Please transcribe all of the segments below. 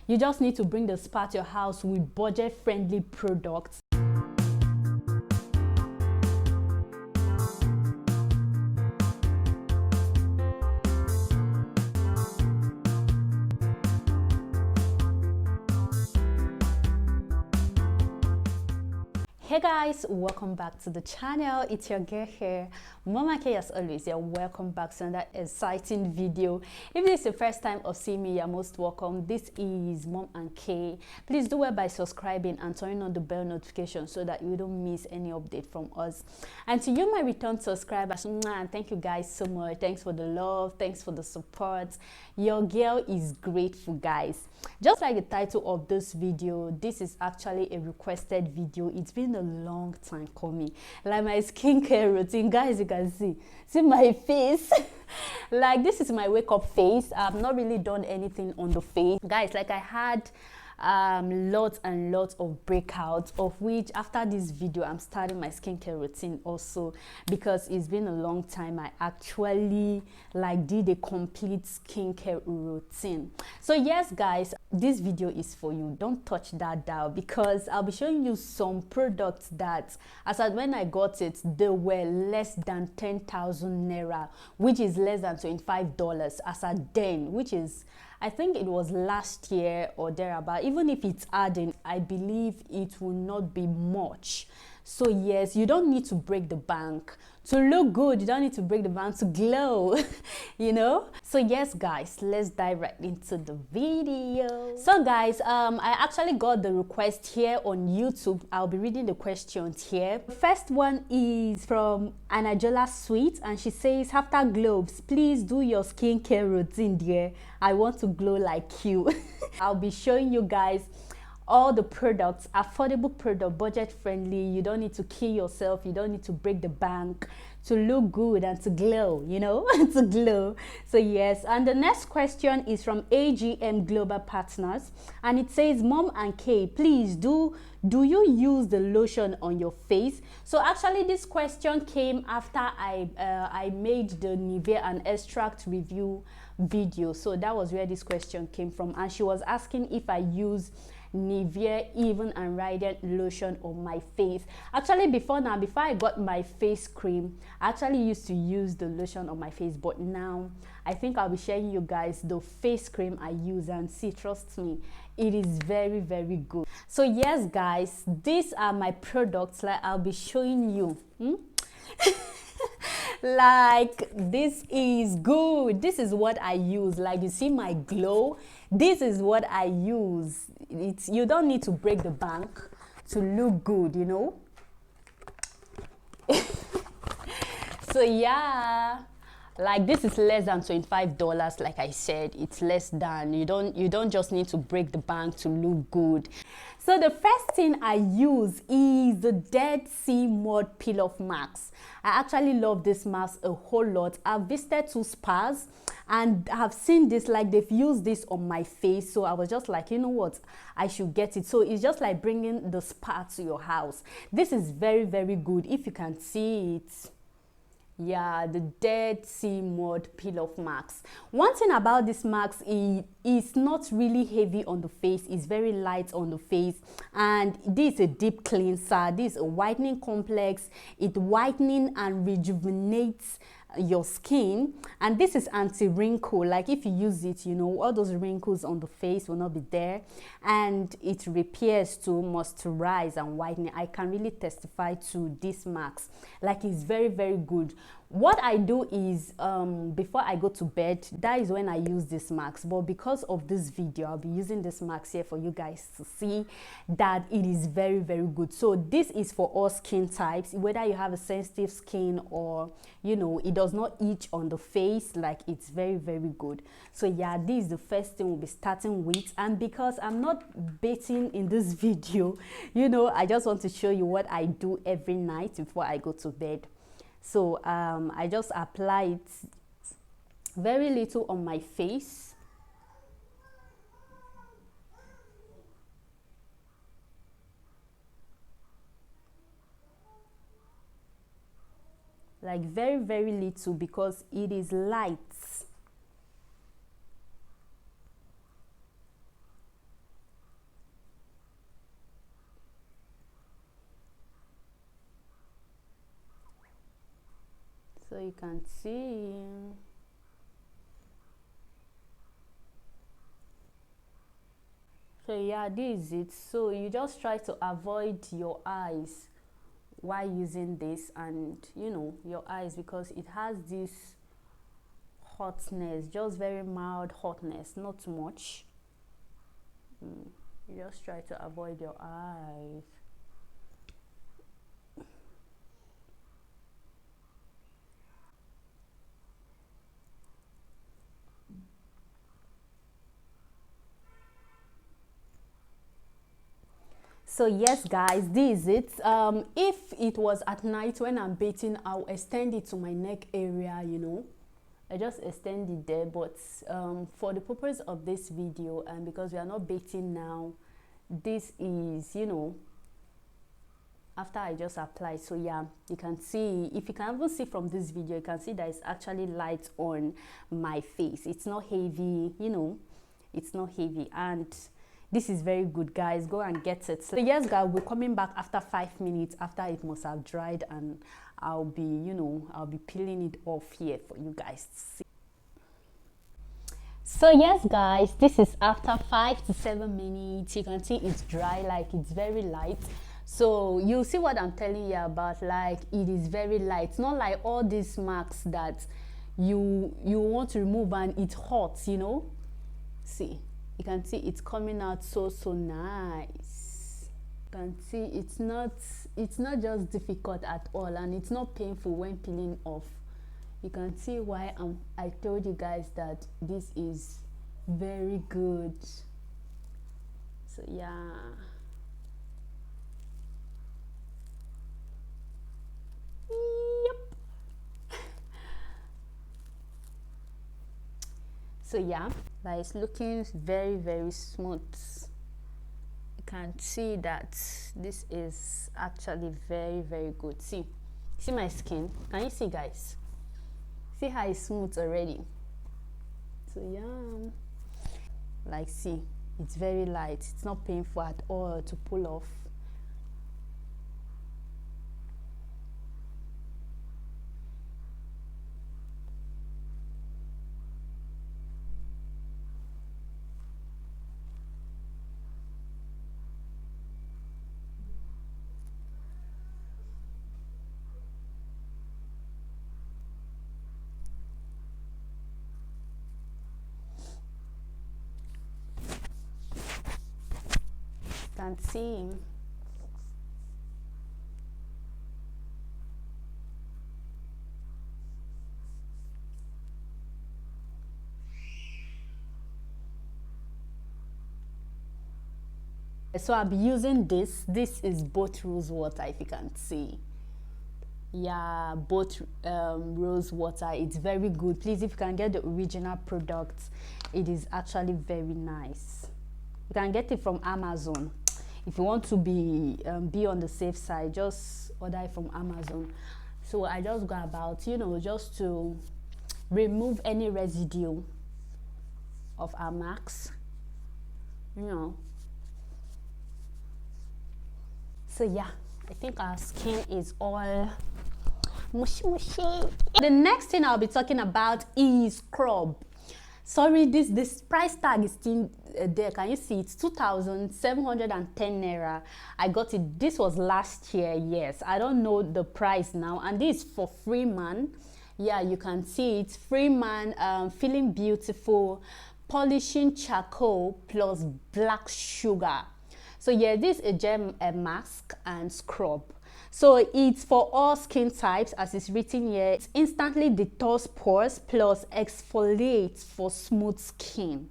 You just need to bring the spa to your house with budget-friendly products. Hey guys, welcome back to the channel. It's your girl here, Mama K, as always. You're welcome back to another exciting video. If this is the first time of seeing me, you're most welcome. This is Mom and K. Please do well by subscribing and turning on the bell notification so that you don't miss any update from us. And to you, my return subscribers, thank you guys so much. Thanks for the love, thanks for the support. Your girl is grateful, guys. Just like the title of this video, this is actually a requested video. It's been a long time coming. Like my skincare routine, guys, you can see my face. Like, this is my wake up face. I've not really done anything on the face, guys. Like, I had lots and lots of breakouts, of which after this video I'm starting my skincare routine also, because it's been a long time I actually did a complete skincare routine. So yes guys, this video is for you. Don't touch that dial, because I'll be showing you some products that, as at when I got it, they were less than 10,000 Naira, which is less than $25 as at then, which is, I think it was last year or thereabout. Even if it's adding, I believe it will not be much. So yes, you don't need to break the bank to look good. You don't need to break the bank to glow, you know. So yes guys, let's dive right into the video. So guys, I actually got the request here on YouTube. I'll be reading the questions here. The first one is from Anajola Sweet, and she says, after globes, please do your skincare routine, dear. I want to glow like you. I'll be showing you guys all the products, affordable product, budget friendly. You don't need to kill yourself, you don't need to break the bank to look good and to glow, you know. To glow. So yes, and the next question is from AGM Global Partners, and it says, Mom and K, please do you use the lotion on your face? So actually this question came after I made the Nivea and extract review video. So that was where this question came from, and she was asking if I use Nivea Even and Radiant lotion on my face. Actually, before I got my face cream, I actually used to use the lotion on my face, but now I think I'll be sharing you guys the face cream I use, and see, trust me, it is very, very good. So yes guys, these are my products. Like, I'll be showing you like, this is good. This is what I use. Like, you see my glow, this is what I use. It's, you don't need to break the bank to look good, you know. So yeah, like, this is less than $25. Like I said, it's less than, you don't just need to break the bank to look good. So the first thing I use is the Dead Sea Mud Peel Off Mask. I actually love this mask a whole lot. I've visited 2 spas and I've seen this, like, they've used this on my face, so I was just like, you know what, I should get it. So it's just like bringing the spa to your house. This is very, very good. If you can see it, yeah, the Dead Sea Mud Peel Off Mask. One thing about this mask is it's not really heavy on the face, it's very light on the face, and this is a deep cleanser. This is a whitening complex. It whitening and rejuvenates your skin, and this is anti-wrinkle. Like, if you use it, you know, all those wrinkles on the face will not be there, and it repairs to moisturize and whitening. I can really testify to this mask. Like, it's very, very good. What I do is, before I go to bed, that is when I use this mask. But because of this video, I'll be using this mask here for you guys to see that it is very, very good. So this is for all skin types, whether you have a sensitive skin or, you know, it does not itch on the face. Like, it's very, very good. So yeah, this is the first thing we'll be starting with. And because I'm not baiting in this video, you know, I just want to show you what I do every night before I go to bed. So I just apply it very little on my face. Like, very, very little, because it is light. So you can see. So yeah, this is it. So you just try to avoid your eyes while using this, and you know, your eyes, because it has this hotness, just very mild hotness, not too much. You just try to avoid your eyes. So yes guys, this is it. If it was at night when I'm bathing, I'll extend it to my neck area, you know. I just extend it there, but for the purpose of this video, and because we are not bathing now, this is, you know, after I just applied. So yeah, you can see, if you can even see from this video, you can see that it's actually light on my face. It's not heavy, you know, it's not heavy, and this is very good guys. Go and get it. So yes guys, we're coming back after 5 minutes after it must have dried, and I'll be, you know, I'll be peeling it off here for you guys to see. So yes guys, this is after 5 to 7 minutes. You can see it's dry, like it's very light. So you'll see what I'm telling you about, like it is very light. It's not like all these marks that you want to remove and it hurts, you know. See, you can see it's coming out so nice. You can see it's not just difficult at all, and it's not painful when peeling off. You can see why I told you guys that this is very good. So yeah. Yep. So yeah, that is looking very smooth. You can see that this is actually very good. See my skin. Can you see guys? See how it's smooth already. So yeah, like see, it's very light. It's not painful at all to pull off. Can see. So I'll be using this. This is both rose water, if you can see. Yeah, both rose water. It's very good. Please, if you can get the original product, it is actually very nice. You can get it from Amazon. If you want to be on the safe side, just order it from Amazon. So I just go about, you know, just to remove any residue of our marks, you know. So yeah, I think our skin is all mushy. The next thing I'll be talking about is scrub. Sorry, this price tag is still there. Can you see? It's 2,710 naira. I got it. This was last year. Yes, I don't know the price now, and this is for free man. Yeah, you can see it's free man. Feeling beautiful, polishing charcoal plus black sugar. So yeah, this is a gel mask and scrub. So it's for all skin types, as it's written here. It instantly detox pores plus exfoliates for smooth skin.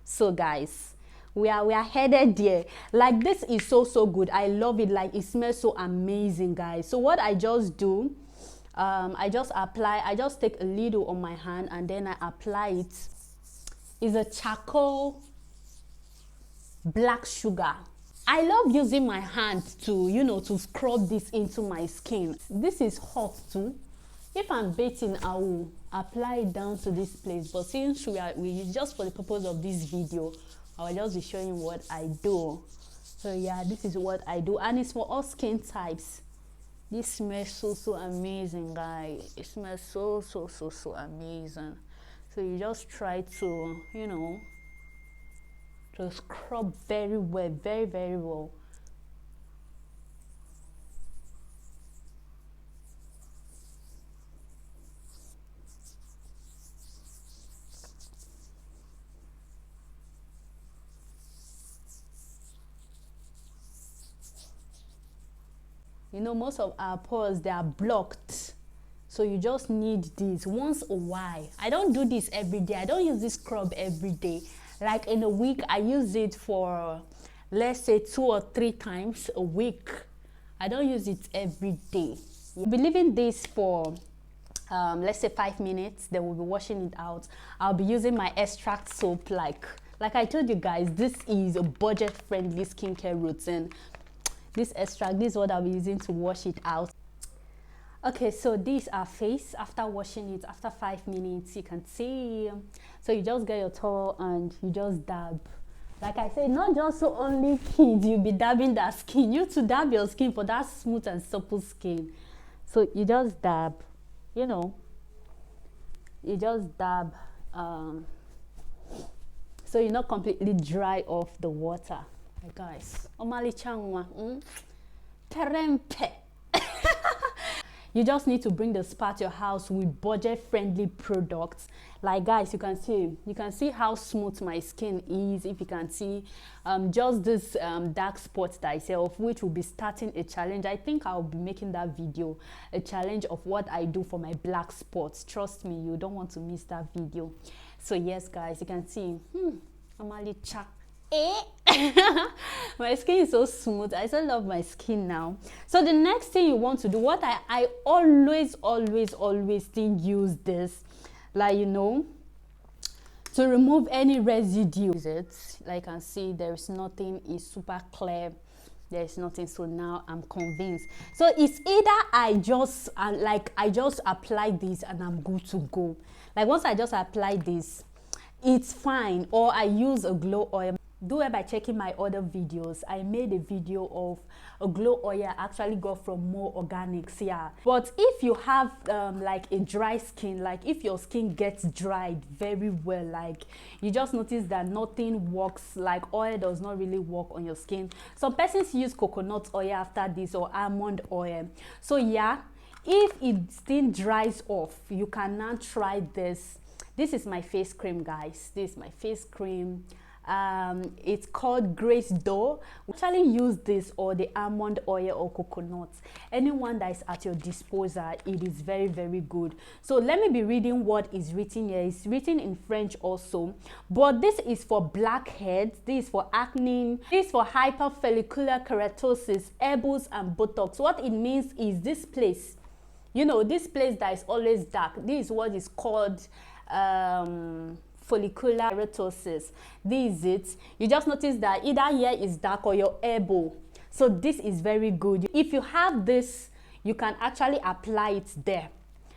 So guys, we are headed there. Like this is so good. I love it. Like it smells so amazing, guys. So what I just do, I just apply. I just take a little on my hand and then I apply it. It's a charcoal black sugar. I love using my hand to, you know, to scrub this into my skin. This is hot too. If I'm bathing, I will apply it down to this place. But since we just for the purpose of this video, I will just be showing what I do. So yeah, this is what I do, and it's for all skin types. This smells so amazing, guys. It smells so amazing. So you just try to, you know, to scrub very well, very well. You know, most of our pores, they are blocked, so you just need this once a while. I don't do this every day. I don't use this scrub every day. Like in a week, I use it for, let's say, 2 or 3 times a week. I don't use it every day. We'll be leaving this for let's say 5 minutes. Then we'll be washing it out. I'll be using my extract soap. Like I told you guys, this is a budget friendly skincare routine. This extract, this is what I'll be using to wash it out. Okay, so this is our face after washing it. After 5 minutes, you can see. So you just get your towel and you just dab. Like I said, not just so only kids, you'll be dabbing that skin. You to dab your skin for that smooth and supple skin. So you just dab, you know, you just dab, so you're not completely dry off the water. Hey guys, omali changwa, terempe. You just need to bring the spa to your house with budget-friendly products. Like guys, you can see how smooth my skin is. If you can see, just this dark spots that I say, of which will be starting a challenge. I think I'll be making that video, a challenge of what I do for my black spots. Trust me, you don't want to miss that video. So yes, guys, you can see, omali cha. My skin is so smooth. I so love my skin now. So the next thing you want to do, what I always think, use this, like, you know, to remove any residue. Like you can see, there is nothing. It's super clear. There is nothing. So now I'm convinced. So it's either I just apply this and I'm good to go. Like once I just apply this, it's fine. Or I use a glow oil. Do it by checking my other videos. I made a video of a glow oil I actually got from More Organics. Yeah, but if you have like a dry skin, like if your skin gets dried very well, like you just notice that nothing works, like oil does not really work on your skin. Some persons use coconut oil after this, or almond oil. So yeah, if it still dries off, you can now try this. This is my face cream, guys. This is my face cream. It's called Grace Dough. Actually use this, or the almond oil or coconut, anyone that is at your disposal. It is very good. So let me be reading what is written here. It's written in French also, but this is for blackheads, this is for acne, this is for hyperfollicular keratosis, EBOs and Botox. What it means is this place, you know, this place that is always dark, this is what is called follicular keratosis. This is it. You just notice that either here is dark or your elbow. So this is very good. If you have this, you can actually apply it there.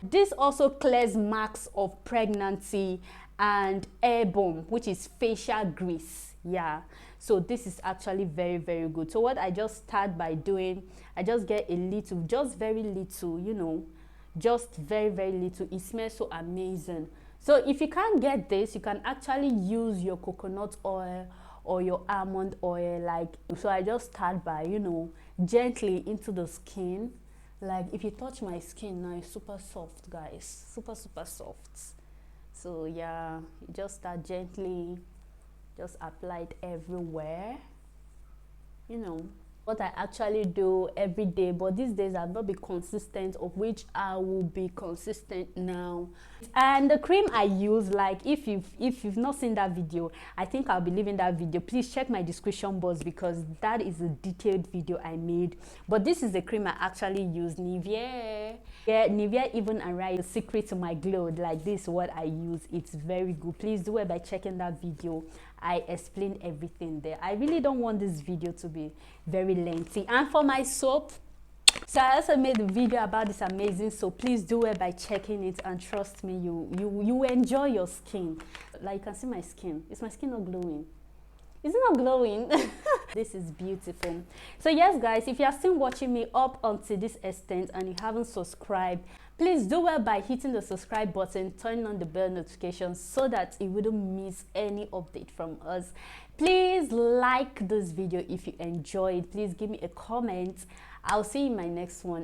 This also clears marks of pregnancy and airborne, which is facial grease. Yeah, so this is actually very good. So what I just start by doing, I just get a little, just very little, you know, just very little. It smells so amazing. So if you can't get this, you can actually use your coconut oil or your almond oil. Like, so I just start by, you know, gently into the skin. Like if you touch my skin now, it's super soft, guys, super soft. So yeah, you just start gently, just apply it everywhere, you know. What I actually do every day, but these days I've not been consistent, of which I will be consistent now. And the cream I use, like if you've not seen that video, I think I'll be leaving that video. Please check my description box, because that is a detailed video I made. But this is the cream I actually use, Nivea. Yeah, Nivea Even and Right, the secret to my glow. Like this is what I use. It's very good. Please do it by checking that video. I explain everything there. I really don't want this video to be very lengthy. And for my soap, so I also made a video about this amazing soap. Please do it by checking it, and trust me, you enjoy your skin. Like you can see my skin. Is my skin not glowing? Is it not glowing? This is beautiful. So yes guys, if you are still watching me up until this extent and you haven't subscribed, please do well by hitting the subscribe button, turning on the bell notifications so that you wouldn't miss any update from us. Please like this video if you enjoyed. Please give me a comment. I'll see you in my next one.